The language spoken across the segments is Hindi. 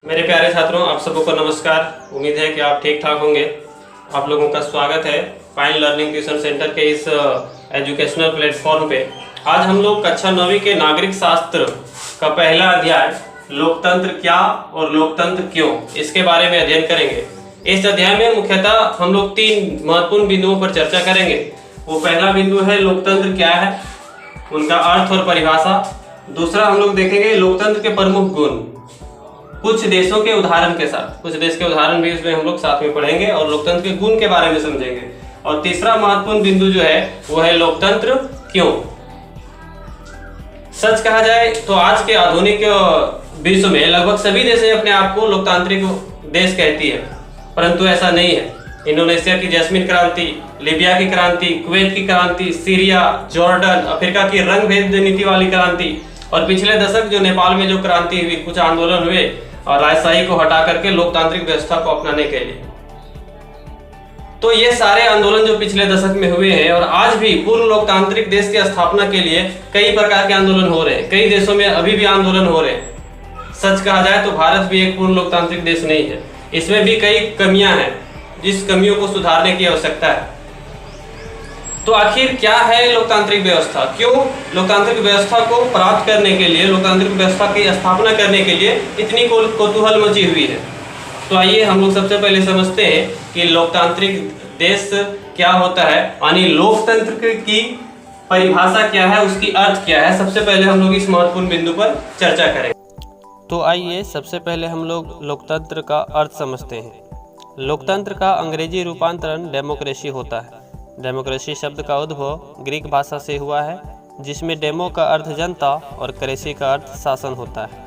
मेरे प्यारे छात्रों, आप सबों को नमस्कार। उम्मीद है कि आप ठीक ठाक होंगे। आप लोगों का स्वागत है फाइन लर्निंग ट्यूशन सेंटर के इस एजुकेशनल प्लेटफॉर्म पे। आज हम लोग कक्षा 9वीं के नागरिक शास्त्र का पहला अध्याय लोकतंत्र क्या और लोकतंत्र क्यों, इसके बारे में अध्ययन करेंगे। इस अध्याय में मुख्यतः हम लोग 3 महत्वपूर्ण बिंदुओं पर चर्चा करेंगे। वो पहला बिंदु है लोकतंत्र क्या है, उनका अर्थ और परिभाषा। दूसरा हम लोग देखेंगे लोकतंत्र के प्रमुख गुण, कुछ देशों के उदाहरण के साथ, कुछ देश के उदाहरण भी इसमें हम लोग साथ में पढ़ेंगे और लोकतंत्र के गुण के बारे में समझेंगे। और तीसरा महत्वपूर्ण बिंदु जो है वो है लोकतंत्र क्यों। सच कहा जाए तो आज के आधुनिक विश्व में लगभग सभी देश अपने आप को लोकतांत्रिक देश कहती है, परंतु ऐसा नहीं है। इंडोनेशिया की जैस्मिन क्रांति, लीबिया की क्रांति, कुवैत की क्रांति, सीरिया, जॉर्डन, अफ्रीका की रंग भेद नीति वाली क्रांति और पिछले दशक जो नेपाल में जो क्रांति हुई, कुछ आंदोलन हुए और राजशाही को हटा करके लोकतांत्रिक व्यवस्था को अपनाने के लिए। तो ये सारे आंदोलन जो पिछले दशक में हुए हैं और आज भी पूर्ण लोकतांत्रिक देश की स्थापना के लिए कई प्रकार के आंदोलन हो रहे हैं। कई देशों में अभी भी आंदोलन हो रहे हैं। सच कहा जाए तो भारत भी एक पूर्ण लोकतांत्रिक देश नहीं है, इसमें भी कई कमियां हैं जिस कमियों को सुधारने की आवश्यकता है। तो आखिर क्या है लोकतांत्रिक व्यवस्था, क्यों लोकतांत्रिक व्यवस्था को प्राप्त करने के लिए, लोकतांत्रिक व्यवस्था की स्थापना करने के लिए इतनी कौतूहल मची हुई है। तो आइए हम लोग सबसे पहले समझते हैं कि लोकतांत्रिक देश क्या होता है, यानी लोकतंत्र की परिभाषा क्या है, उसकी अर्थ क्या है। सबसे पहले हम लोग इस महत्वपूर्ण बिंदु पर चर्चा करेंगे। तो आइए सबसे पहले हम लोग लोकतंत्र का अर्थ समझते हैं। लोकतंत्र का अंग्रेजी रूपांतरण डेमोक्रेसी होता है। डेमोक्रेसी शब्द का उद्भव ग्रीक भाषा से हुआ है, जिसमें डेमो का अर्थ जनता और क्रेसी का अर्थ शासन होता है,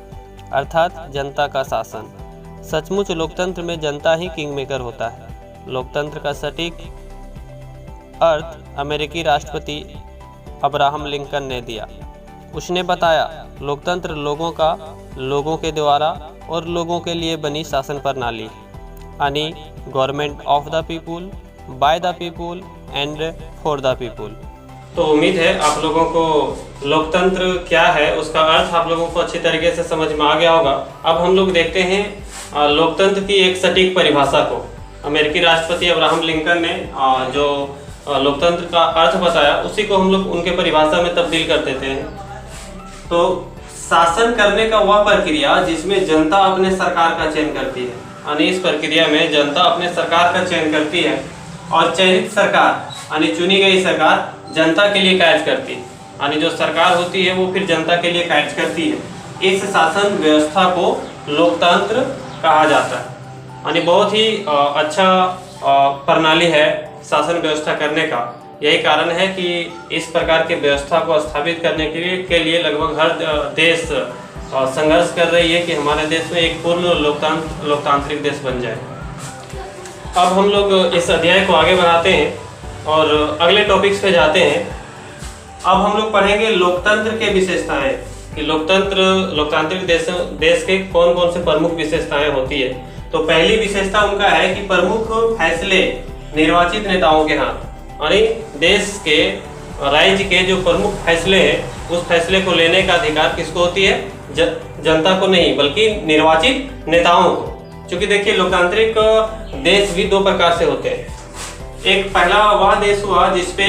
अर्थात जनता का शासन। सचमुच लोकतंत्र में जनता ही किंग मेकर होता है। लोकतंत्र का सटीक अर्थ अमेरिकी राष्ट्रपति अब्राहम लिंकन ने दिया। उसने बताया, लोकतंत्र लोगों का, लोगों के द्वारा और लोगों के लिए बनी शासन प्रणाली, यानी government of the people, by the people and for the people. तो उम्मीद है आप लोगों को लोकतंत्र क्या है उसका अर्थ आप लोगों को अच्छी तरीके से समझ में आ गया होगा। अब हम लोग देखते हैं लोकतंत्र की एक सटीक परिभाषा को। अमेरिकी राष्ट्रपति अब्राहम लिंकन ने जो लोकतंत्र का अर्थ बताया, उसी को हम लोग उनके परिभाषा में तब्दील कर देते हैं। तो शासन करने का वह प्रक्रिया जिसमें जनता अपने सरकार का चयन करती है, यानी इस प्रक्रिया में जनता अपने सरकार का चयन करती है और चयनित सरकार यानी चुनी गई सरकार जनता के लिए कार्य करती है, यानी जो सरकार होती है वो फिर जनता के लिए कार्य करती है। इस शासन व्यवस्था को लोकतंत्र कहा जाता है, यानी बहुत ही अच्छा प्रणाली है शासन व्यवस्था करने का। यही कारण है कि इस प्रकार के व्यवस्था को स्थापित करने के लिए लगभग हर देश संघर्ष कर रही है कि हमारे देश में एक पूर्ण लोकतांत्रिक देश बन जाए। अब हम लोग इस अध्याय को आगे बढ़ाते हैं और अगले टॉपिक्स पे जाते हैं। अब हम लोग पढ़ेंगे लोकतंत्र के विशेषताएं, कि लोकतांत्रिक देश के कौन कौन से प्रमुख विशेषताएं होती है। तो पहली विशेषता उनका है कि प्रमुख फैसले निर्वाचित नेताओं के हाथ, यानी देश के, राज्य के जो प्रमुख फैसले हैं उस फैसले को लेने का अधिकार किसको होती है, जनता को नहीं बल्कि निर्वाचित नेताओं को। क्योंकि देखिए लोकतांत्रिक देश भी 2 प्रकार से होते हैं। एक पहला वह देश हुआ जिसपे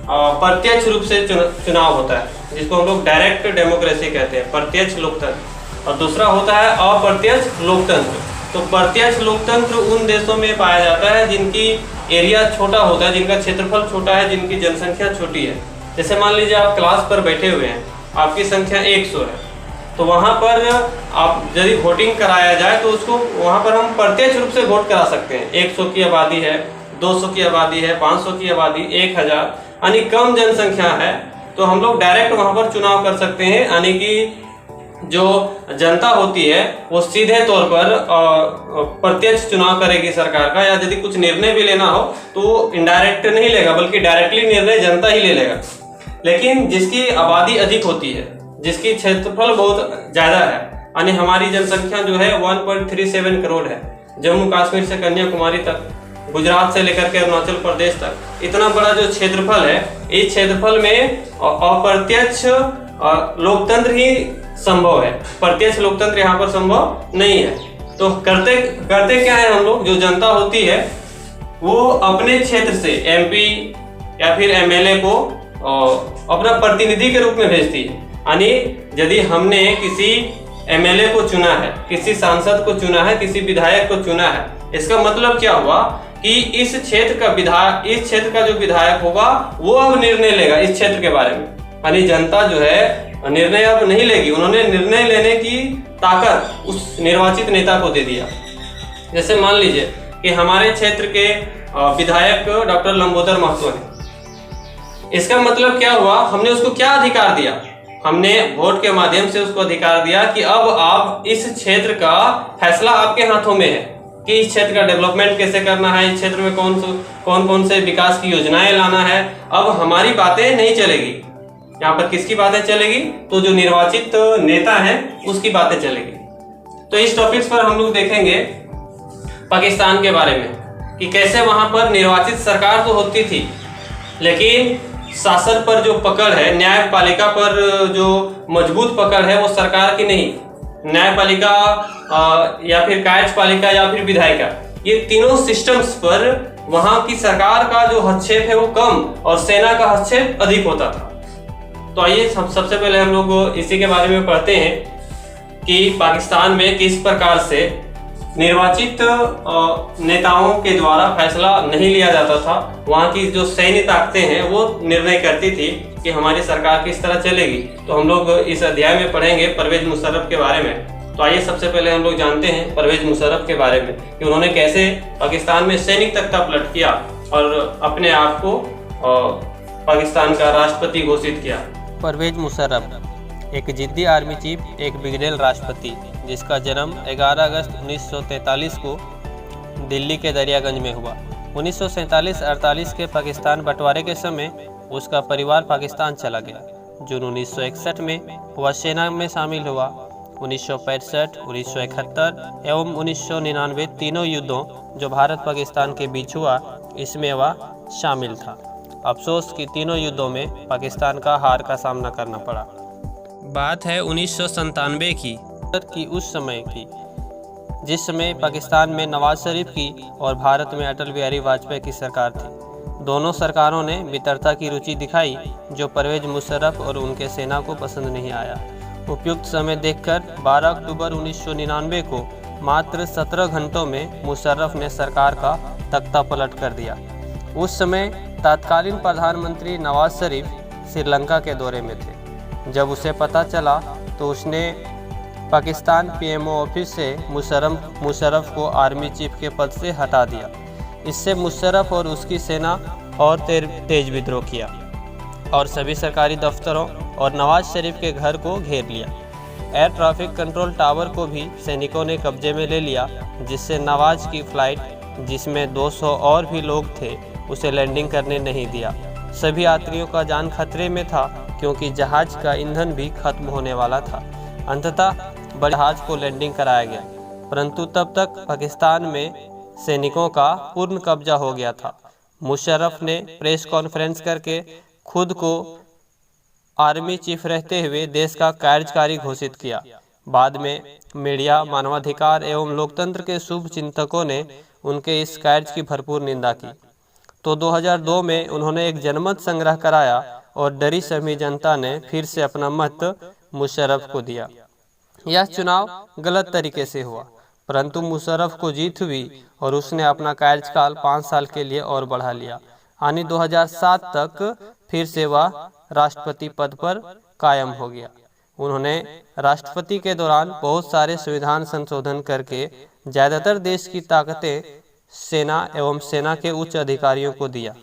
प्रत्यक्ष रूप से चुनाव होता है, जिसको हम लोग डायरेक्ट डेमोक्रेसी कहते हैं, प्रत्यक्ष लोकतंत्र। और दूसरा होता है अप्रत्यक्ष लोकतंत्र। तो प्रत्यक्ष लोकतंत्र उन देशों में पाया जाता है जिनकी एरिया छोटा होता है, जिनका क्षेत्रफल छोटा है, जिनकी जनसंख्या छोटी है। जैसे मान लीजिए आप क्लास पर बैठे हुए हैं, आपकी संख्या 100 है, तो वहाँ पर आप यदि वोटिंग कराया जाए तो उसको वहाँ पर हम प्रत्यक्ष रूप से वोट करा सकते हैं। 100 की आबादी है, 200 की आबादी है, 500 की आबादी, 1000, यानी कम जनसंख्या है, तो हम लोग डायरेक्ट वहाँ पर चुनाव कर सकते हैं। यानी कि जो जनता होती है वो सीधे तौर पर प्रत्यक्ष चुनाव करेगी सरकार का, या यदि कुछ निर्णय भी लेना हो तो इनडायरेक्ट नहीं लेगा बल्कि डायरेक्टली निर्णय जनता ही ले लेगा। लेकिन जिसकी आबादी अधिक होती है, जिसकी क्षेत्रफल बहुत ज्यादा है, यानी हमारी जनसंख्या जो है 1.37 करोड़ है, जम्मू कश्मीर से कन्याकुमारी तक, गुजरात से लेकर के अरुणाचल प्रदेश तक, इतना बड़ा जो क्षेत्रफल है, इस क्षेत्रफल में अप्रत्यक्ष लोकतंत्र ही संभव है, प्रत्यक्ष लोकतंत्र यहाँ पर संभव नहीं है। तो करते करते क्या है, हम लोग जो जनता होती है वो अपने क्षेत्र से एमपी या फिर एमएलए को अपना प्रतिनिधि के रूप में भेजती है। यानी यदि हमने किसी एमएलए को चुना है, किसी सांसद को चुना है, किसी विधायक को चुना है, इसका मतलब क्या हुआ कि इस क्षेत्र का जो विधायक होगा वो अब निर्णय लेगा इस क्षेत्र के बारे में। यानी जनता जो है निर्णय अब नहीं लेगी, उन्होंने निर्णय लेने की ताकत उस निर्वाचित नेता को दे दिया। जैसे मान लीजिए कि हमारे क्षेत्र के विधायक डॉक्टर लंबोदर महतो हैं, इसका मतलब क्या हुआ, हमने उसको क्या अधिकार दिया, हमने वोट के माध्यम से उसको अधिकार दिया कि अब आप इस क्षेत्र का फैसला आपके हाथों में है कि इस क्षेत्र का डेवलपमेंट कैसे करना है, इस क्षेत्र में कौन कौन से विकास की योजनाएं लाना है। अब हमारी बातें नहीं चलेगी, यहाँ पर किसकी बातें चलेगी, तो जो निर्वाचित नेता है उसकी बातें चलेगी। तो इस टॉपिक्स पर हम लोग देखेंगे पाकिस्तान के बारे में कि कैसे वहां पर निर्वाचित सरकार तो होती थी, लेकिन शासन पर जो पकड़ है, न्यायपालिका पर जो मजबूत पकड़ है वो सरकार की नहीं, न्यायपालिका या फिर कार्यपालिका या फिर विधायिका, ये तीनों सिस्टम्स पर वहां की सरकार का जो हस्तक्षेप है वो कम और सेना का हस्तक्षेप अधिक होता था। तो आइए सबसे पहले हम लोग इसी के बारे में पढ़ते हैं कि पाकिस्तान में किस प्रकार से निर्वाचित नेताओं के द्वारा फैसला नहीं लिया जाता था। वहाँ की जो सैन्य ताकतें हैं वो निर्णय करती थी कि हमारी सरकार किस तरह चलेगी। तो हम लोग इस अध्याय में पढ़ेंगे परवेज मुशर्रफ के बारे में। तो आइए सबसे पहले हम लोग जानते हैं परवेज मुशर्रफ के बारे में कि उन्होंने कैसे पाकिस्तान में सैनिक तख्तापलट किया और अपने आप को पाकिस्तान का राष्ट्रपति घोषित किया। परवेज मुशर्रफ एक जिद्दी आर्मी चीफ, एक बिगड़ेल राष्ट्रपति, जिसका जन्म 11 अगस्त 1943 को दिल्ली के दरियागंज में हुआ। 1947-48 के पाकिस्तान बंटवारे के समय उसका परिवार पाकिस्तान चला गया। जून 1961 में वह सेना में शामिल हुआ। 1965, 1971 एवं 1999 तीनों युद्धों जो भारत पाकिस्तान के बीच हुआ, इसमें वह शामिल था। अफसोस कि तीनों युद्धों में पाकिस्तान का हार का सामना करना पड़ा। बात है 1997 की उस समय की, जिस समय पाकिस्तान में नवाज शरीफ की और भारत में अटल बिहारी वाजपेयी की सरकार थी। दोनों सरकारों ने मित्रता की रुचि दिखाई, जो परवेज मुशर्रफ और उनके सेना को पसंद नहीं आया। उपयुक्त समय देखकर 12 अक्टूबर 1999 को मात्र 17 घंटों में मुशर्रफ ने सरकार का तख्ता पलट कर दिया। उस समय तत्कालीन प्रधानमंत्री नवाज शरीफ श्रीलंका के दौरे में थे। जब उसे पता चला तो उसने पाकिस्तान पीएमओ ऑफिस से मुशर्रफ को आर्मी चीफ के पद से हटा दिया। इससे मुशर्रफ और उसकी सेना और तेज विद्रोह किया और सभी सरकारी दफ्तरों और नवाज शरीफ के घर को घेर लिया। एयर ट्रैफिक कंट्रोल टावर को भी सैनिकों ने कब्जे में ले लिया, जिससे नवाज की फ्लाइट, जिसमें 200 और भी लोग थे, उसे लैंडिंग करने नहीं दिया। सभी यात्रियों का जान खतरे में था क्योंकि जहाज का ईंधन भी खत्म होने वाला था। अंततः बड़े जहाज को लैंडिंग कराया गया, परंतु तब तक पाकिस्तान में सैनिकों का पूर्ण कब्जा हो गया था। मुशर्रफ ने प्रेस कॉन्फ्रेंस करके खुद को आर्मी चीफ रहते हुए देश का कार्यकारी घोषित किया। बाद में मीडिया, मानवाधिकार एवं लोकतंत्र के शुभ चिंतकों ने उनके इस कार्य की भरपूर निंदा की। तो 2002 में उन्होंने एक जनमत संग्रह कराया और डरी सहमी जनता ने फिर से अपना मत मुशर्रफ को दिया। यह चुनाव गलत तरीके से हुआ, परंतु मुशर्रफ को जीत हुई और उसने अपना कार्यकाल 5 साल के लिए और बढ़ा लिया। यानी 2007 तक फिर से वह राष्ट्रपति पद पर कायम हो गया। उन्होंने राष्ट्रपति के दौरान बहुत सारे संविधान संशोधन करके ज़्यादातर देश की ताकतें सेना एवं सेना के उच्च अधिकारियों को दिया।